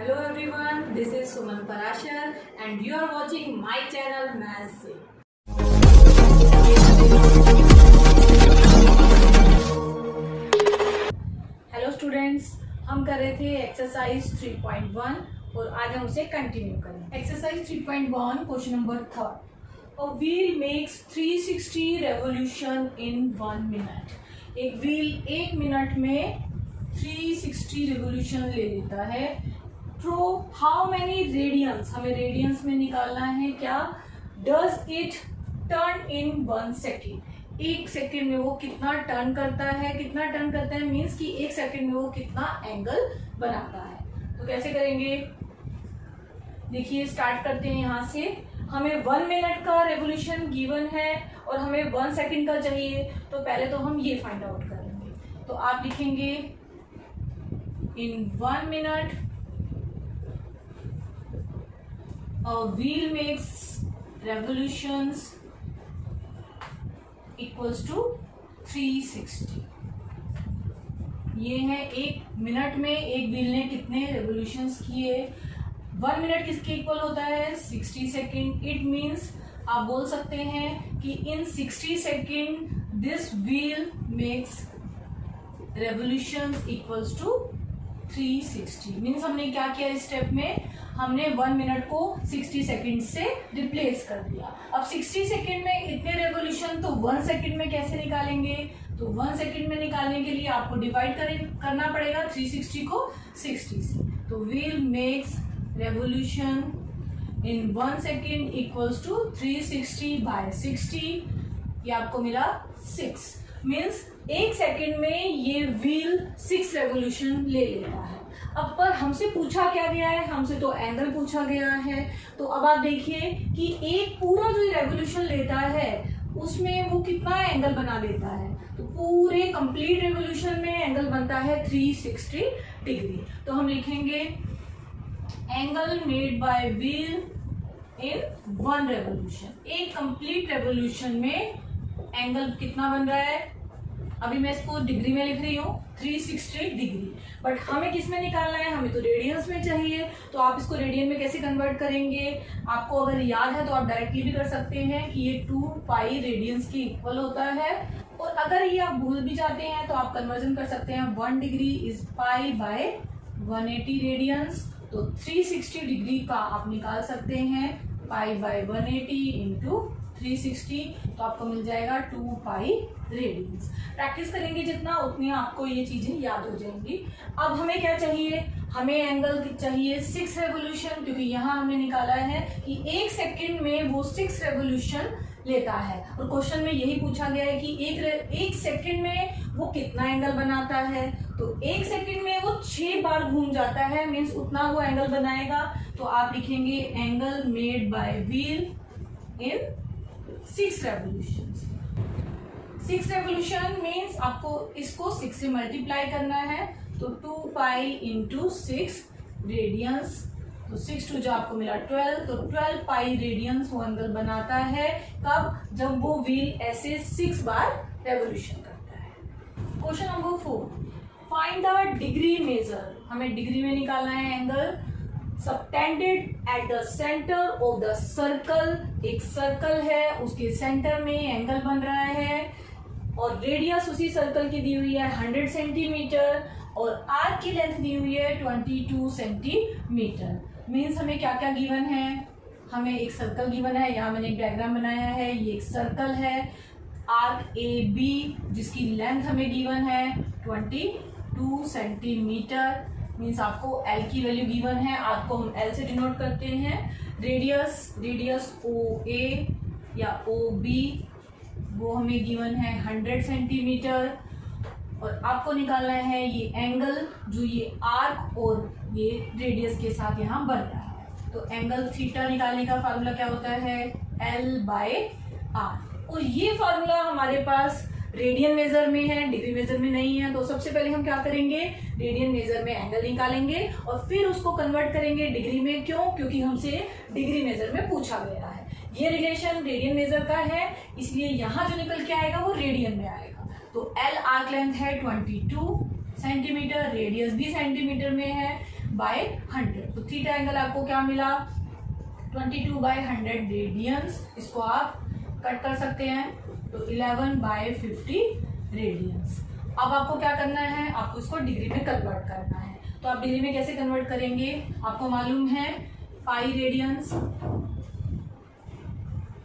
Hello everyone, this is Suman Parashar and you are watching my channel Maths Se। Hello students, हम कर रहे थे exercise 3.1 और आज हम उसे कंटिन्यू करें। Exercise 3.1 question number 3। A wheel makes 360 revolution in 1 minute. एक व्हील 1 मिनट में 360 रेवोल्यूशन ले लेता है। थ्रू हाउ मैनी रेडियंस, हमें रेडियंस में निकालना है। क्या does it turn in 1 second, 1 second में वो कितना टर्न करता है। कितना टर्न करता है मीन्स कि 1 सेकेंड में वो कितना एंगल बनाता है। तो कैसे करेंगे, देखिए स्टार्ट करते हैं यहाँ से। हमें 1 मिनट का रेवोल्यूशन गिवन है और हमें 1 सेकेंड का चाहिए, तो पहले तो हम ये फाइंड आउट करेंगे। तो आप लिखेंगे इन 1 minute a wheel makes revolutions equals to 360। ये है 1 मिनट में एक व्हील ने कितने रेवोल्यूशंस किए। 1 मिनट किसके इक्वल होता है 60 सेकेंड। इट मीन्स आप बोल सकते हैं कि in 60 second this wheel makes revolutions equals to 360। Means हमने क्या किया इस स्टेप में, हमने 1 मिनट को 60 सेकेंड से रिप्लेस कर दिया। अब 60 सेकेंड में इतने रेवोल्यूशन तो 1 सेकेंड में कैसे निकालेंगे। तो 1 सेकेंड में निकालने के लिए आपको डिवाइड करना पड़ेगा 360 को 60 से। तो wheel makes revolution in 1 second equals to 360 by 60। ये आपको मिला 6। मीन्स 1 सेकेंड में ये व्हील 6 रेवोल्यूशन ले लेता है। अब पर हमसे पूछा क्या गया है, हमसे तो एंगल पूछा गया है। तो अब आप देखिए कि एक पूरा जो रेवोल्यूशन लेता है उसमें वो कितना एंगल बना लेता है। तो पूरे कंप्लीट रेवोल्यूशन में एंगल बनता है 360 डिग्री। तो हम लिखेंगे angle made by wheel in 1 revolution. एक कंप्लीट रेवोल्यूशन में एंगल कितना बन रहा है, अभी मैं इसको डिग्री में लिख रही हूँ 360 डिग्री, बट हमें किस में निकालना है, हमें तो रेडियंस में चाहिए। तो आप इसको रेडियन में कैसे कन्वर्ट करेंगे, आपको अगर याद है तो आप डायरेक्टली भी कर सकते हैं कि ये 2 पाई रेडियंस के इक्वल होता है। और अगर ये आप भूल भी जाते हैं तो आप कन्वर्जन कर सकते हैं 1 degree is pi by 180 radians. तो 360 डिग्री का आप निकाल सकते हैं पाई बाय 180 इंटू 360, तो आपको मिल जाएगा 2 पाई रेडियंस। प्रैक्टिस करेंगे जितना उतनी आपको ये चीजें याद हो जाएंगी। अब हमें क्या चाहिए, हमें एंगल चाहिए 6 रेवोल्यूशन, क्योंकि यहाँ हमने निकाला है कि 1 सेकेंड में वो 6 रेवोल्यूशन लेता है। और क्वेश्चन में यही पूछा गया है कि एक सेकेंड में वो कितना एंगल बनाता है। तो 1 सेकेंड में वो 6 बार घूम जाता है, मीन्स उतना वो एंगल बनाएगा। तो आप लिखेंगे angle made by wheel in 6 revolutions. 6 revolution means आपको इसको 6 से मल्टीप्लाई करना है। तो 2 पाई इंटू 6 रेडियंस। तो 6 टू जो आपको मिला 12, तो 12 पाई रेडियंस वो एंगल बनाता है। कब, जब वो व्हील ऐसे 6 बार रेवोल्यूशन करता है। Question number 4, find the degree measure. हमें डिग्री में निकालना है angle subtended at the centre of the circle. एक सर्कल है, उसके सेंटर में एंगल बन रहा है और रेडियस उसी सर्कल की दी हुई है 100 सेंटीमीटर और आर्क की लेंथ दी हुई है 22 सेंटीमीटर। मीन्स हमें क्या क्या गिवन है, हमें एक सर्कल गिवन है, यहाँ मैंने एक डायग्राम बनाया है। ये एक सर्कल है, आर्क ए बी जिसकी लेंथ हमें गिवन है 22 सेंटीमीटर। मीन्स आपको L की वैल्यू गिवन है, आपको हम L से डिनोट करते हैं। रेडियस OA या OB वो हमें गिवन है 100 सेंटीमीटर। और आपको निकालना है ये एंगल जो ये आर्क और ये रेडियस के साथ यहाँ बन रहा है। तो एंगल थीटा निकालने का फार्मूला क्या होता है, L/R। और ये फार्मूला हमारे पास रेडियन मेजर में है, डिग्री मेजर में नहीं है। तो सबसे पहले हम क्या करेंगे, रेडियन मेजर में एंगल निकालेंगे और फिर उसको कन्वर्ट करेंगे डिग्री में। क्यों, क्योंकि हमसे डिग्री मेजर में पूछा गया है। ये रिलेशन रेडियन मेजर का है, इसलिए यहाँ जो निकल के आएगा वो रेडियन में आएगा। तो L आर्क लेंथ है 22 सेंटीमीटर, रेडियस भी सेंटीमीटर में है। बाय 100। तो थीटा एंगल आपको क्या मिला 22/100 रेडियंस। इसको आप कट कर सकते हैं तो 11/50 रेडियंस। अब आपको क्या करना है, आपको इसको डिग्री में कन्वर्ट करना है। तो आप डिग्री में कैसे कन्वर्ट करेंगे, आपको मालूम है pi radians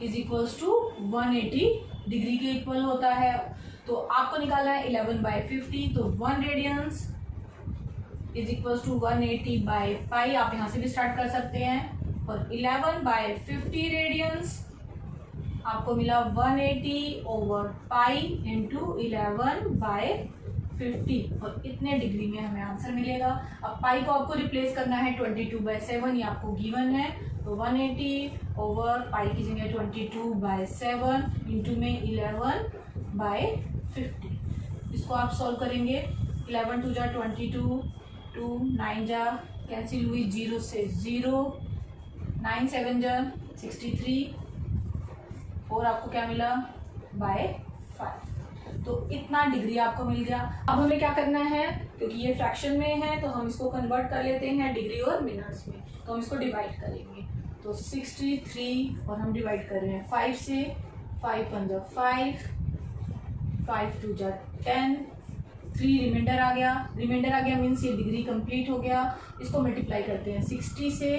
is equals to 180 degree के इक्वल होता है। तो आपको निकालना है 11/50, तो 1 रेडियंस इज इक्वल्स टू 180/पाई। आप यहां से भी स्टार्ट कर सकते हैं। और 11/50 रेडियंस आपको मिला 180/पाई इंटू 11/50 और इतने डिग्री में हमें आंसर मिलेगा। अब पाई को आपको रिप्लेस करना है 22/7, ये आपको गिवन है। तो 180/पाई की जगह 22/7 इंटू में 11/50। इसको आप सॉल्व करेंगे। 11 2 जा 22, 2 9 जा कैंसिल हुई, 0 से 0, 9 7 जा 63 और आपको क्या मिला /5। तो इतना डिग्री आपको मिल गया। अब हमें क्या करना है, क्योंकि ये फ्रैक्शन में है तो हम इसको कन्वर्ट कर लेते हैं डिग्री और मिनट्स में। तो हम इसको डिवाइड करेंगे। तो 63 और हम डिवाइड कर रहे हैं 5 से, 5 5 जा 5, 5 2 जा 10, 3 रिमाइंडर आ गया मीन्स ये डिग्री कंप्लीट हो गया। इसको मल्टीप्लाई करते हैं 60 से,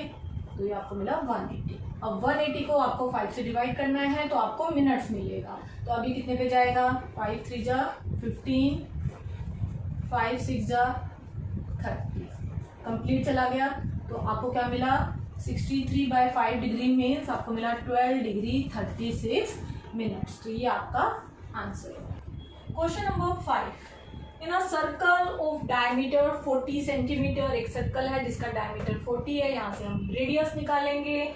तो ये आपको मिला 180। अब 180 को आपको 5 से डिवाइड करना है तो आपको मिनट्स मिलेगा। तो अभी कितने पे जाएगा, 5 3 जा 15, 5 6 जा 30, कंप्लीट चला गया। तो आपको क्या मिला 63/5 डिग्री मीन्स आपको मिला 12 डिग्री 36 मिनट्स। तो ये आपका आंसर है। Question number 5, in a circle of diameter 40 centimetre, एक सर्कल है जिसका डायमीटर 40 है। यहाँ से हम रेडियस निकालेंगे।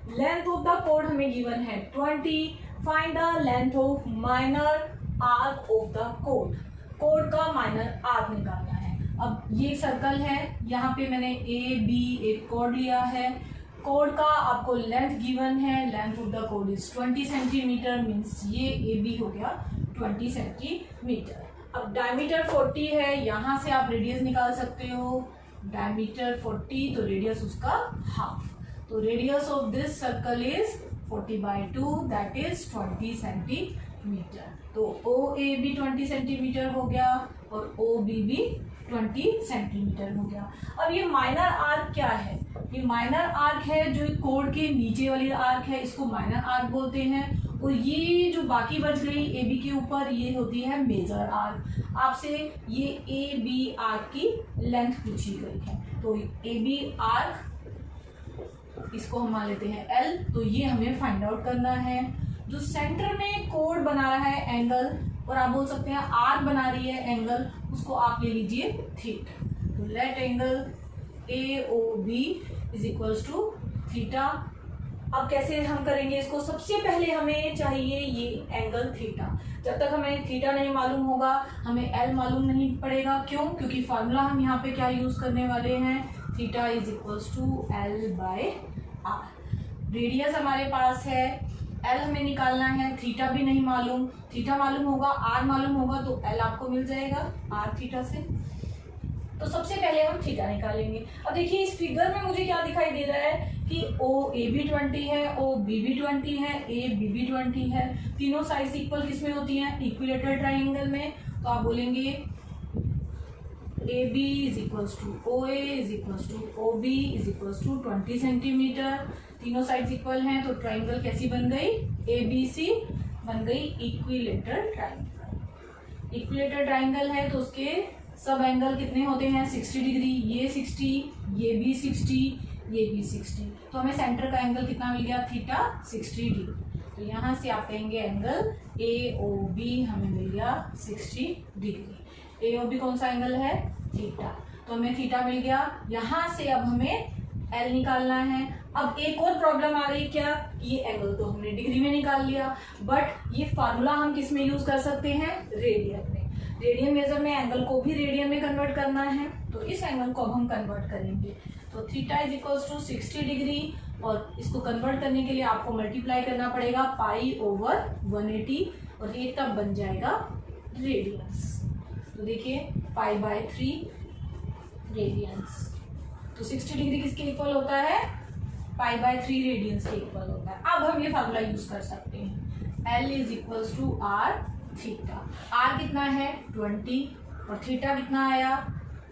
लेंथ ऑफ द कोड हमें गिवन है 20। Find the length of minor arc of the code. Code का माइनर आर्क निकालना है। अब ये सर्कल है, यहाँ पे मैंने ए बी एक कोड लिया है। कोड का आपको लेंथ गिवन है, length of the code is 20 centimetre means ये ए बी हो गया 20 सेंटीमीटर। अब डायमीटर 40 है, यहाँ से आप रेडियस निकाल सकते हो। डायमीटर 40 तो रेडियस उसका हाफ। तो radius of this circle is 40/2 that is 20 centimetre. तो ओ ए बी 20 सेंटीमीटर हो गया और ओ बी भी 20 सेंटीमीटर हो गया। अब ये माइनर आर्क क्या है, ये माइनर आर्क है जो कोड के नीचे वाली आर्क है, इसको माइनर आर्क बोलते हैं। और ये जो बाकी बच गई ए बी के ऊपर, ये होती है मेजर आर्क। आपसे ये ए बी आर्क की लेंथ पूछी गई है। तो ए बी आर्क इसको हम मान लेते हैं एल। तो ये हमें फाइंड आउट करना है। जो सेंटर में कोड बना रहा है एंगल, और आप बोल सकते हैं आर्क बना रही है एंगल, उसको आप ले लीजिए थीटा। तो let angle A O B is equals to theta. अब कैसे हम करेंगे इसको, सबसे पहले हमें चाहिए ये एंगल थीटा। जब तक हमें थीटा नहीं मालूम होगा हमें एल मालूम नहीं पड़ेगा। क्यों, क्योंकि फार्मूला हम यहाँ पे क्या यूज करने वाले हैं, theta is equals to L/R। Radius हमारे पास है, एल हमें निकालना है, थीटा भी नहीं मालूम। थीटा मालूम होगा, आर मालूम होगा, तो एल आपको मिल जाएगा आर थीटा से। तो सबसे पहले हम थीटा निकालेंगे। अब देखिए इस फिगर में मुझे क्या दिखाई दे रहा है कि ओ ए बी 20 है, ओ बी बी 20 है, ए बी बी 20 है। तीनों साइड्स इक्वल किसमें होती हैं, इक्विलेटरल ट्राइंगल में। तो आप बोलेंगे A B is equals to O A is equals to O B is equals to 20 centimetre. तीनों साइड्स इक्वल हैं तो ट्राइंगल कैसी बन गई, ए बी सी बन गई इक्विलेटरल ट्राइंगल। इक्विलेटरल ट्राइंगल है तो उसके सब एंगल कितने होते हैं 60 डिग्री। ये 60, ये भी 60, ये भी 60। तो हमें सेंटर का एंगल कितना मिल गया, थीटा 60 डिग्री। तो यहाँ से आप कहेंगे एंगल ए ओ बी हमें मिल गया 60 डिग्री। ए ओ बी कौन सा एंगल है, थीटा। तो हमें थीटा मिल गया। यहाँ से अब हमें एल निकालना है। अब एक और प्रॉब्लम आ रही है क्या, ये एंगल तो हमने डिग्री में निकाल लिया, बट ये फार्मूला हम किस में यूज कर सकते हैं, रेडियन में। रेडियन मेजर में एंगल को भी रेडियन में कन्वर्ट करना है, तो इस एंगल को अब हम कन्वर्ट करेंगे। तो theta is equals to 60 degree, और इसको कन्वर्ट करने के लिए आपको मल्टीप्लाई करना पड़ेगा पाई ओवर 180, और ये तब बन जाएगा रेडियंस। तो देखिए पाई/3 रेडियंस। तो 60 डिग्री किसके इक्वल होता है, π/3 रेडियंस के इक्वल होता है। अब हम ये फार्मूला यूज कर सकते हैं, L is equals to R theta. R कितना है 20 और थीटा कितना आया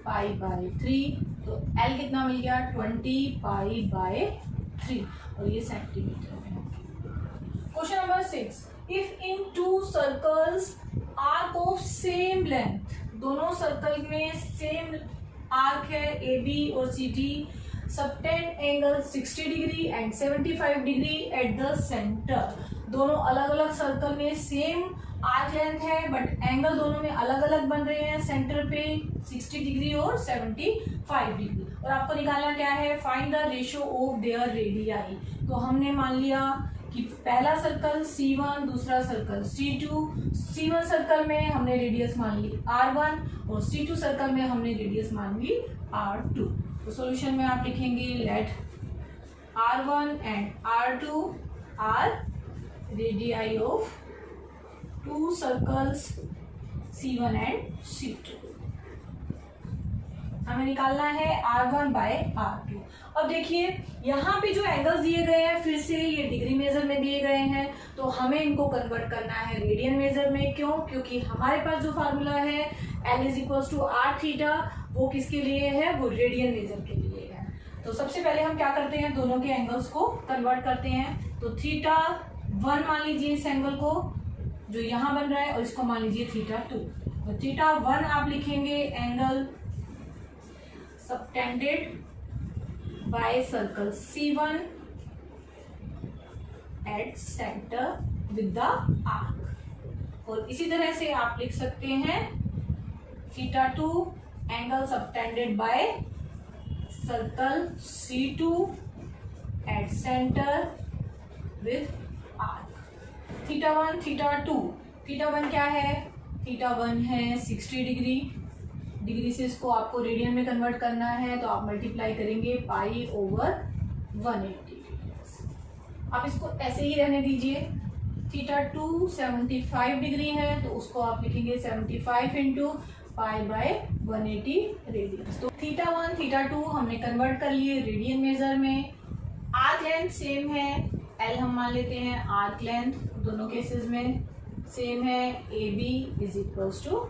π/3, तो L कितना मिल गया 20 π/3 और ये सेंटीमीटर में। Question number 6, if in two circles arc of same length, दोनों सर्कल में सेम आर्क है ए बी और C D, subtend angle 60 degree and 75 degree at the centre. दोनों अलग अलग सर्कल में सेम आर्क लेंथ है बट एंगल दोनों में अलग अलग बन रहे हैं सेंटर पे 60 डिग्री और 75 डिग्री। और आपको निकालना क्या है, find the ratio of their radii. तो हमने मान लिया कि पहला सर्कल C1, दूसरा सर्कल C2। C1 सर्कल में हमने रेडियस मान ली R1 और C2 सर्कल में हमने रेडियस मान ली R2। तो सॉल्यूशन में आप लिखेंगे let R1 and R2 are radii of two circles C1 and C2। हमें निकालना है R1/R2। अब देखिए यहाँ पे जो एंगल्स दिए गए हैं फिर से ये डिग्री मेजर में दिए गए हैं, तो हमें इनको कन्वर्ट करना है रेडियन मेजर में। क्यों? क्योंकि हमारे पास जो फार्मूला है L is equals to R theta, वो किसके लिए है, वो रेडियन मेजर के लिए है। तो सबसे पहले हम क्या करते हैं, दोनों के एंगल्स को कन्वर्ट करते हैं। तो θ1 मान लीजिए इस एंगल को जो यहाँ बन रहा है, और इसको मान लीजिए θ2। तो θ1 आप लिखेंगे angle subtended by circle C1 at centre with the arc. और इसी तरह से आप लिख सकते हैं θ2 angle subtended by circle C2 at centre with arc. θ1 θ2, θ1 क्या है, θ1 है 60 डिग्री, डिग्री से इसको आपको रेडियन में कन्वर्ट करना है, तो आप मल्टीप्लाई करेंगे π/180। आप इसको ऐसे ही रहने दीजिए। θ2 75 डिग्री है, तो उसको आप लिखेंगे 75 इंटू π/180 रेडियन। तो θ1 θ2 हमने कन्वर्ट कर लिए रेडियन मेजर में। आर्क लेंथ सेम है, L हम मान लेते हैं आर्क लेंथ, दोनों केसेस में सेम है, AB is equals to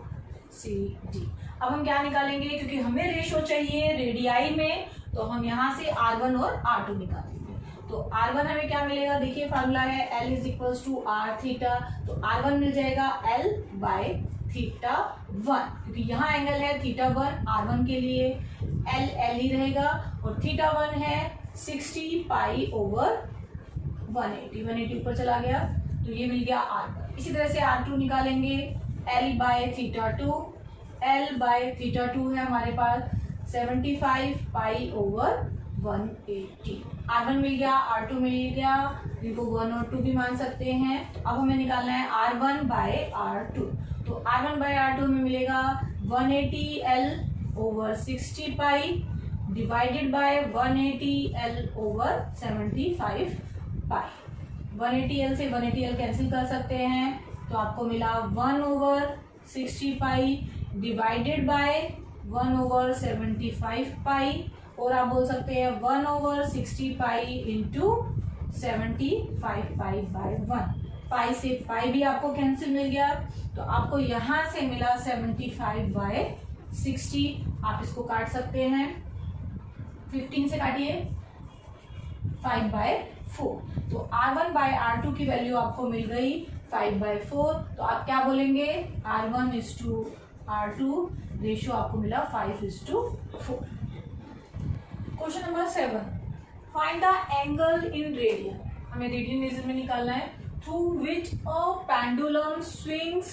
CD। अब हम क्या निकालेंगे, क्योंकि हमें रेशो चाहिए रेडियाई में, तो हम यहाँ से R1 और R2 निकालेंगे। तो R1 हमें क्या मिलेगा, देखिए फार्मूला है L is equals to R theta, तो R1 मिल जाएगा L/θ1, क्योंकि यहाँ एंगल है θ1 R1 के लिए, L ही रहेगा, और θ1 है 60 π/180 ऊपर चला गया, तो ये मिल गया R1। इसी तरह से R2 निकालेंगे, L/θ2, L/θ2 है हमारे पास 75 π/180। R1 मिल गया, R2 मिल गया, इनको 1 और 2 भी मान सकते हैं। अब हमें निकालना है R1/R2, तो R1/R2 में मिलेगा 180 L/60 pi divided by 180 L/75 pi. 180 L से 180 L कैंसिल कर सकते हैं, तो आपको मिला 1/60 पाई डिवाइडेड बाय 1/75 पाई, और आप बोल सकते हैं 1/60 पाई इंटू 75 पाई बाय 1। पाई से पाई भी आपको कैंसिल मिल गया, तो आपको यहाँ से मिला 75/60। आप इसको काट सकते हैं, 15 से काटिए 5/4। तो R1/R2 की वैल्यू आपको मिल गई 5/4। तो आप क्या बोलेंगे, R1:R2 रेशियो आपको मिला 5:4। Question number 7, find the angle in radian. हमें रेडियन मेजर में निकालना है। Through which a pendulum swings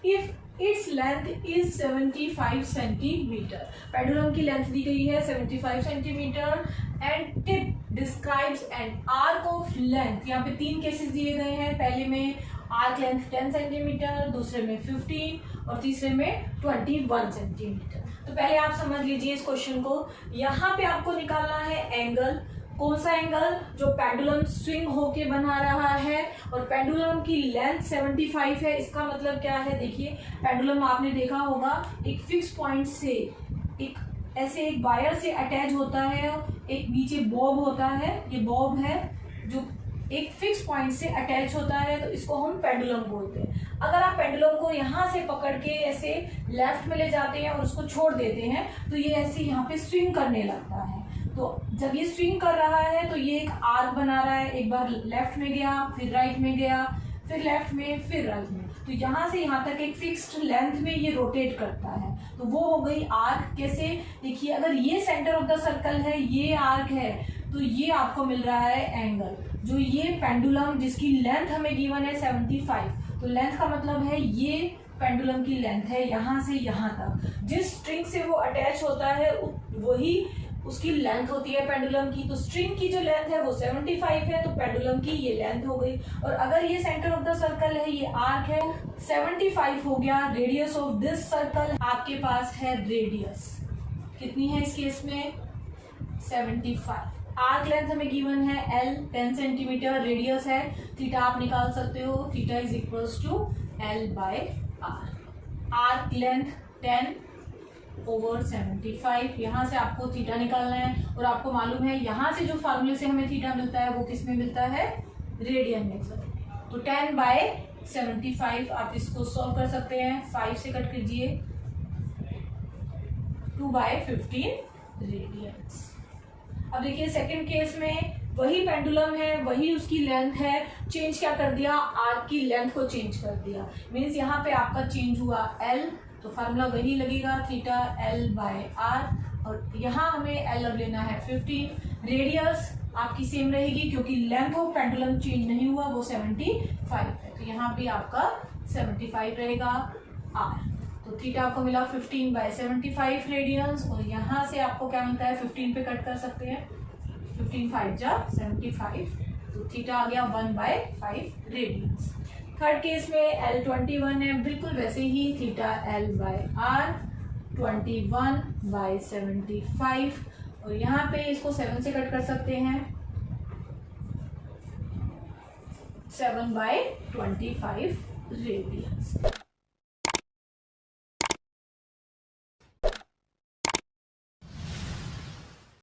if its length is 75 centimetre. Pendulum की लेंथ दी गई है 75 centimetre and tip describes an arc of length. यहाँ पे 3 केसेस दिए गए हैं, पहले में आर्क लेंथ 10 सेंटीमीटर, दूसरे में 15 और तीसरे में 21 सेंटीमीटर। तो पहले आप समझ लीजिए इस क्वेश्चन को। यहाँ पे आपको निकालना है एंगल, कौन सा एंगल, जो पेंडुलम स्विंग होके बना रहा है, और पेंडुलम की लेंथ 75 है। इसका मतलब क्या है, देखिए पेंडुलम आपने देखा होगा एक फिक्स पॉइंट से एक ऐसे एक वायर से अटैच होता है, एक नीचे बॉब होता है, ये बॉब है जो एक फिक्स पॉइंट से अटैच होता है, तो इसको हम पेंडुलम बोलते हैं। अगर आप पेंडुलम को यहाँ से पकड़ के ऐसे लेफ्ट में ले जाते हैं और उसको छोड़ देते हैं तो ये ऐसे यहाँ पे स्विंग करने लगता है। तो जब ये स्विंग कर रहा है तो ये एक आर्क बना रहा है, एक बार लेफ्ट में गया, फिर राइट में गया, फिर लेफ्ट में, फिर राइट में, तो यहाँ से यहाँ तक एक फिक्स्ड लेंथ में ये रोटेट करता है। तो वो हो गई आर्क। कैसे, देखिए अगर ये सेंटर ऑफ द सर्कल है, ये आर्क है, तो ये आपको मिल रहा है एंगल। जो ये पेंडुलम जिसकी लेंथ हमें गिवन है 75, तो लेंथ का मतलब है ये पेंडुलम की लेंथ है यहाँ से यहाँ तक। जिस स्ट्रिंग से वो अटैच होता है वही उसकी लेंथ होती है पेंडुलम की। तो स्ट्रिंग की जो लेंथ है वो 75 है, तो पेंडुलम की ये लेंथ हो गई। और अगर ये सेंटर ऑफ द सर्कल है, ये आर्क है, 75 हो गया। रेडियस ऑफ दिस सर्कल आपके पास है, रेडियस कितनी है इस केस में, 75। आर्क लेंथ हमें गिवन है L 10 सेंटीमीटर, रेडियस है थीटा, आप निकाल सकते हो, theta is equals to L/R। Arc length 10/75, यहाँ से आपको थीटा निकालना है। और आपको मालूम है यहाँ से जो फार्मूले से हमें थीटा मिलता है वो किस में मिलता है, रेडियन में। तो 10/75 आप इसको सॉल्व कर सकते हैं, 5 से कट कीजिए, 2/15 रेडियंस। अब देखिए सेकंड केस में वही पेंडुलम है, वही उसकी लेंथ है, चेंज क्या कर दिया, आर्क की लेंथ को चेंज कर दिया। मीन्स यहाँ पे आपका चेंज हुआ L, तो फार्मूला वही लगेगा, थीटा L/R। और यहाँ हमें L अब लेना है 15। रेडियस आपकी सेम रहेगी क्योंकि लेंथ ऑफ पेंडुलम चेंज नहीं हुआ, वो 75 है, तो यहाँ भी आपका 75 रहेगा R। तो थीटा आपको मिला 15/75 रेडियंस। और यहाँ से आपको क्या मिलता है, 15 पे कट कर सकते हैं, 15 5 जा 75, तो थीटा आ गया 1/5 रेडियंस। थर्ड केस में L21 है, बिल्कुल वैसे ही थीटा L/R 21/75। और यहाँ पे इसको 7 से कट कर सकते हैं, 7/25 रेडियंस।